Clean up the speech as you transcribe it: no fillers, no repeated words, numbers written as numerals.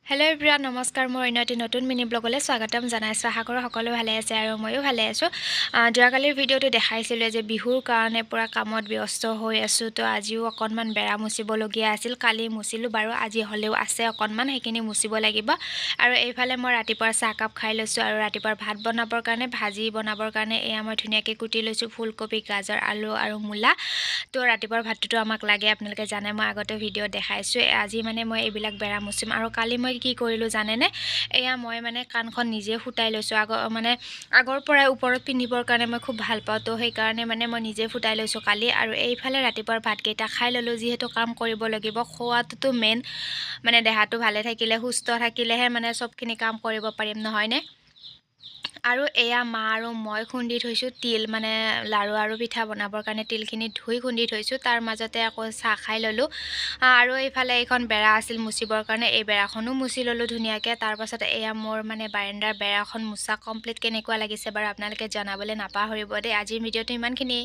Hello' everyone নমস্কাৰ মোৰ অন্য এটি নতুন মিনি ব্লগলৈ স্বাগতম জনাইছোঁ। আশা কৰোঁ সকলো ভালে আছে আৰু ময়ো ভালে আছোঁ। যোৱাকালিৰ ভিডিঅ'টো দেখাইছিলোঁ যে বিহুৰ কাৰণে পুৰা কামত ব্যস্ত হৈ আছোঁ। তো আজিও অকণমান বেৰা মুচিবলগীয়া আছিল। কালি মুচিলোঁ বাৰু, আজি হ'লেও আছে অকণমান, সেইখিনি মুচিব লাগিব। আৰু এইফালে মই ৰাতিপুৱাৰ চাহকাপ খাই লৈছোঁ আৰু ৰাতিপুৱাৰ ভাত বনাবৰ কাৰণে ভাজি বনাবৰ কাৰণে এয়া মই ধুনীয়াকৈ কুটি লৈছোঁ ফুলকবি, গাজৰ, আলু আৰু মূলা। তো ৰাতিপুৱাৰ ভাতটোতো আমাক লাগে, আপোনালোকে জানে, মই আগতে ভিডিঅ'ত দেখাইছোঁ। আজি মানে মই এইবিলাক বেৰা মুচিম। আৰু কালি মই কি কৰিলোঁ জানেনে, এয়া মই মানে কাণখন নিজে ফুটাই লৈছোঁ। আগৰ পৰাই ওপৰত পিন্ধিবৰ কাৰণে মই খুব ভাল পাওঁ, তো সেইকাৰণে মানে মই নিজে ফুটাই লৈছোঁ কালি। আৰু এইফালে ৰাতিপুৱাৰ ভাতকেইটা খাই ল'লোঁ, যিহেতু কাম কৰিব লাগিব। খোৱাটোতো মেইন, মানে দেহাটো ভালে থাকিলে, সুস্থ থাকিলেহে মানে চবখিনি কাম কৰিব পাৰিম, নহয়নে? আৰু এয়া মা আৰু মই খুন্দি থৈছোঁ তিল, মানে লাড়ু আৰু পিঠা বনাবৰ কাৰণে তিলখিনি ধুই খুন্দি থৈছোঁ। তাৰ মাজতে আকৌ চাহ খাই ল'লোঁ। আৰু এইফালে এইখন বেৰা আছিল মুচিবৰ কাৰণে, এই বেৰাখনো মুচি ল'লোঁ ধুনীয়াকৈ। তাৰপাছত এয়া মোৰ মানে বাৰাণ্ডাৰ বেৰাখন মুচা কমপ্লিট। কেনেকুৱা লাগিছে বাৰু আপোনালোকে জনাবলৈ নাপাহৰিব দেই। আজিৰ ভিডিঅ'টো ইমানখিনিয়েই।